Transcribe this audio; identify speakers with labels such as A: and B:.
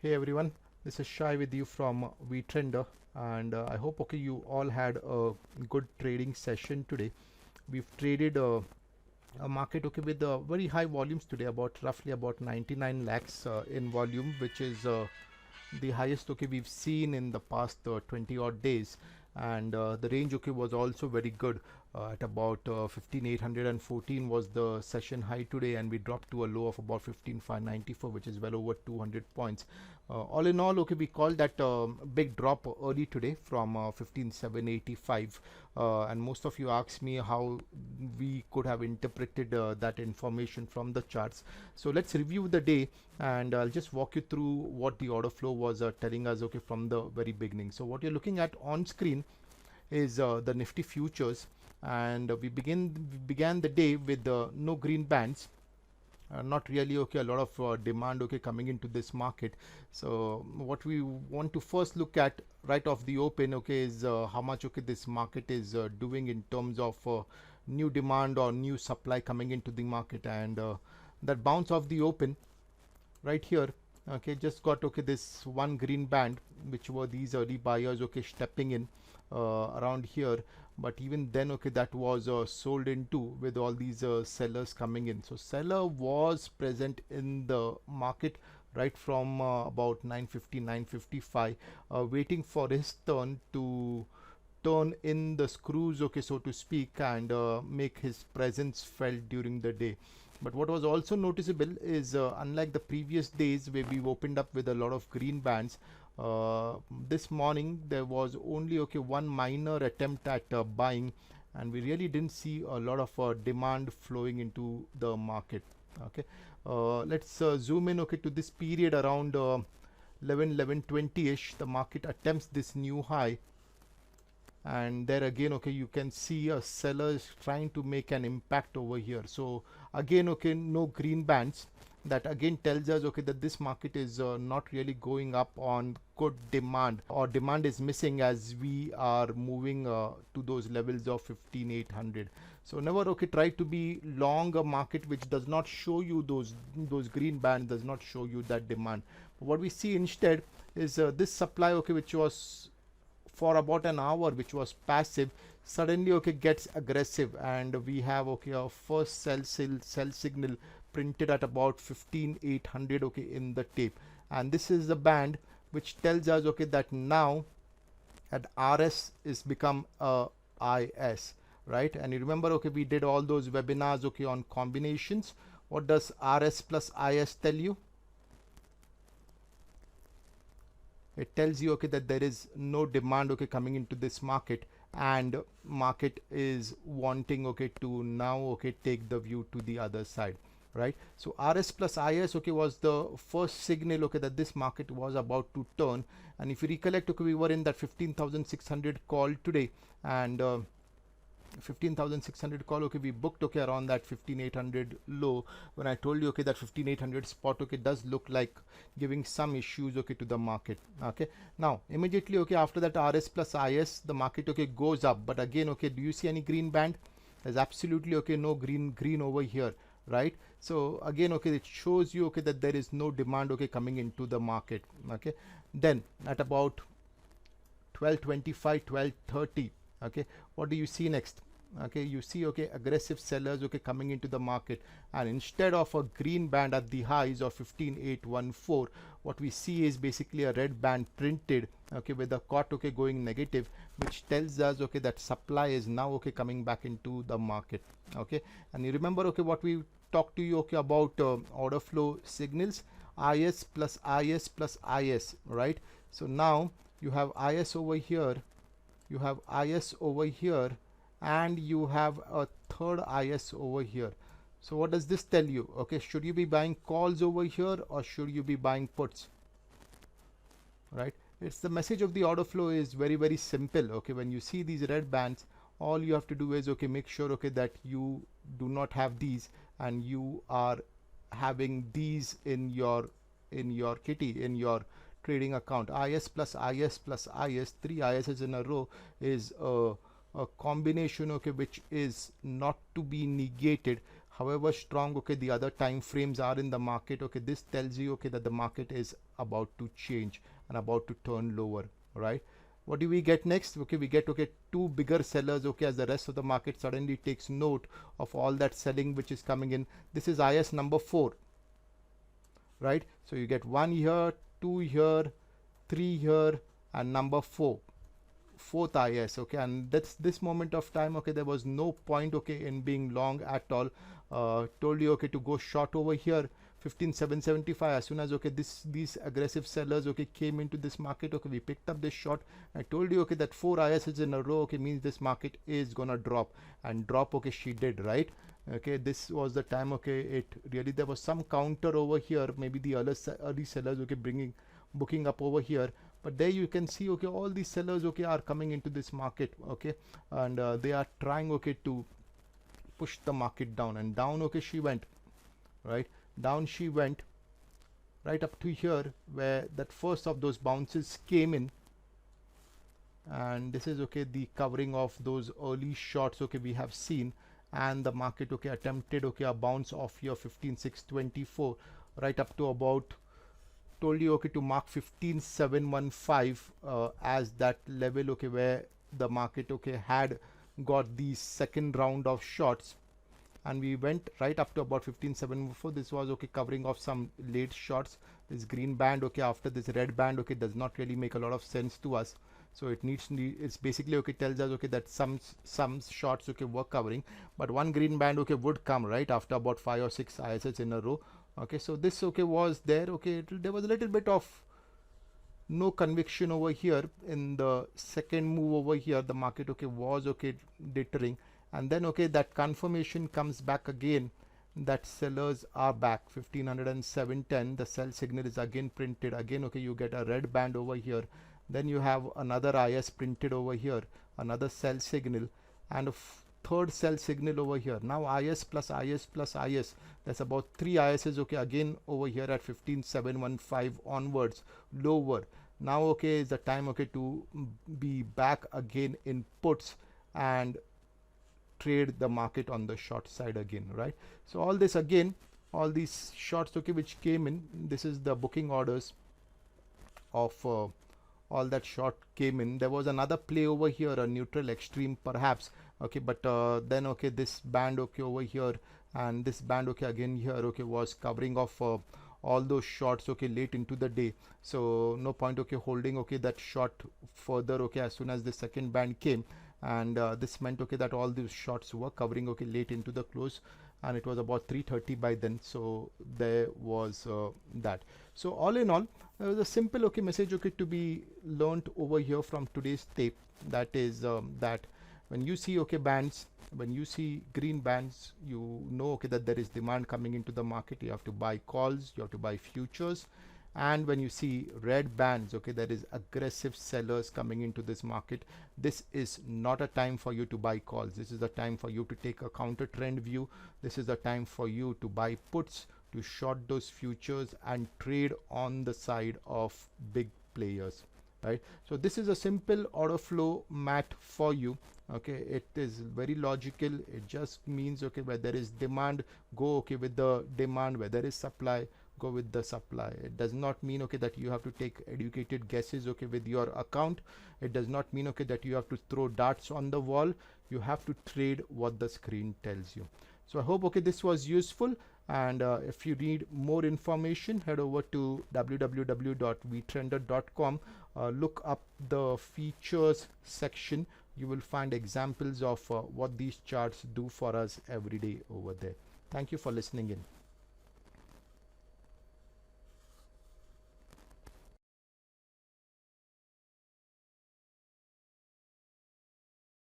A: Hey everyone, this is Shai with you from Vtrender, and I hope you all had a good trading session today. We've traded a market with very high volumes today, about roughly about 99 lakhs in volume, which is the highest we've seen in the past 20 odd days. And the range was also very good at about 15814 was the session high today, and we dropped to a low of about 15594, which is well over 200 points. All in all, we called that big drop early today from 15785, and most of you asked me how we could have interpreted that information from the charts. So let's review the day, and I'll just walk you through what the order flow was telling us from the very beginning. So what you're looking at on screen is the Nifty Futures, and we began the day with no green bands. Not really a lot of demand coming into this market. So what we want to first look at right off the open is how much this market is doing in terms of new demand or new supply coming into the market. And that bounce off the open right here just got this one green band, which were these early buyers stepping in around here. But even then that was sold into with all these sellers coming in. So seller was present in the market right from about 950 955, waiting for his turn to turn in the screws so to speak, and make his presence felt during the day. But what was also noticeable is unlike the previous days where we opened up with a lot of green bands, this morning there was only one minor attempt at buying, and we really didn't see a lot of demand flowing into the market. Let's zoom in to this period around 11:20 ish. The market attempts this new high, and there again you can see a seller is trying to make an impact over here. So again no green bands. That again tells us that this market is not really going up on good demand, or demand is missing as we are moving to those levels of 15800. So never try to be long a market which does not show you those green bands, does not show you that demand. But what we see instead is this supply which was for about an hour, which was passive, suddenly gets aggressive, and we have our first sell signal printed at about 15800 in the tape. And this is the band which tells us that now at RS is become a IS, right? And you remember we did all those webinars on combinations. What does RS plus IS tell you? It tells you that there is no demand coming into this market, and market is wanting to now take the view to the other side, right? So RS plus IS was the first signal that this market was about to turn. And if you recollect we were in that 15,600 call today, and 15,600 call we booked around that 15800 low, when I told you that 15800 spot does look like giving some issues to the market. Now immediately after that RS plus IS, the market goes up. But again do you see any green band? There's absolutely no green over here, right? So again it shows you that there is no demand coming into the market. Then at about 12:25 12:30, what do you see next? You see aggressive sellers coming into the market, and instead of a green band at the highs of 15814, what we see is basically a red band printed with the COT going negative, which tells us that supply is now coming back into the market. And you remember what we talked to you about order flow signals, IS plus IS plus IS, right? So now you have IS over here, you have IS over here, and you have a third IS over here. So what does this tell you? Should you be buying calls over here, or should you be buying puts, right? It's the message of the order flow is very simple. When you see these red bands, all you have to do is make sure that you do not have these, and you are having these in your kitty, in your trading account. IS plus IS plus IS, 3 ISs in a row is a combination which is not to be negated. however strong okay the other time frames are in the market, okay, this tells you okay that the market is about to change and about to turn lower, right? What do we get next? Okay, we get okay two bigger sellers, okay, as the rest of the market suddenly takes note of all that selling which is coming in. This is IS number 4, right? So you get 1 here, 2 here, 3 here, and number 4, fourth IS, okay, and that's this moment of time, okay, there was no point okay in being long at all. Told you okay to go short over here 15,775. As soon as okay these aggressive sellers okay came into this market, okay, we picked up this short. I told you okay that 4 ISs in a row okay means this market is gonna drop, and drop okay she did, right? Okay, this was the time okay it really, there was some counter over here, maybe the early sellers okay booking up over here, but there you can see okay all these sellers okay are coming into this market, okay, and they are trying okay to push the market down, and down okay she went, right? Down she went right up to here where that first of those bounces came in, and this is okay the covering of those early shorts okay we have seen, and the market okay attempted okay a bounce off here 15,624 right up to about, told you okay to mark 15,715 as that level okay where the market okay had got the second round of shorts, and we went right up to about 15,714. This was okay covering of some late shorts. This green band okay after this red band okay does not really make a lot of sense to us, so it needs it's basically okay tells us okay that some shorts okay were covering, but one green band okay would come right after about 5 or 6 ISs in a row. Okay, so this okay was there, okay, there was a little bit of no conviction over here in the second move over here. The market okay was okay deterring, and then okay that confirmation comes back again that sellers are back 1507.10. The sell signal is again printed again, okay, you get a red band over here, then you have another IS printed over here, another sell signal, and a third sell signal over here. Now IS plus IS plus IS, that's about 3 ISs okay again over here at 15,715 onwards lower. Now okay is the time okay to be back again in puts and trade the market on the short side again, right? So all this again, all these shorts okay which came in, this is the booking orders of all that short came in. There was another play over here, a neutral extreme perhaps, okay, but then okay this band okay over here and this band okay again here okay was covering off all those shorts okay late into the day, so no point okay holding okay that short further okay as soon as the second band came, and this meant okay that all these shorts were covering okay late into the close, and it was about 3:30 by then. So there was that. So all in all, there was a simple okay message okay to be learned over here from today's tape, that is that when you see okay bands, when you see green bands, you know okay that there is demand coming into the market. You have to buy calls, you have to buy futures. And when you see red bands, okay, there is aggressive sellers coming into this market. This is not a time for you to buy calls. This is the time for you to take a counter trend view. This is the time for you to buy puts, to short those futures and trade on the side of big players, right? So this is a simple order flow mat for you. Okay, it is very logical. It just means okay, where there is demand, go okay with the demand. Where there is supply, go with the supply. It does not mean okay that you have to take educated guesses okay with your account. It does not mean okay that you have to throw darts on the wall. You have to trade what the screen tells you. So I hope okay this was useful, and if you need more information, head over to www.vtrender.com. Look up the features section. You will find examples of what these charts do for us every day over there. Thank you for listening in.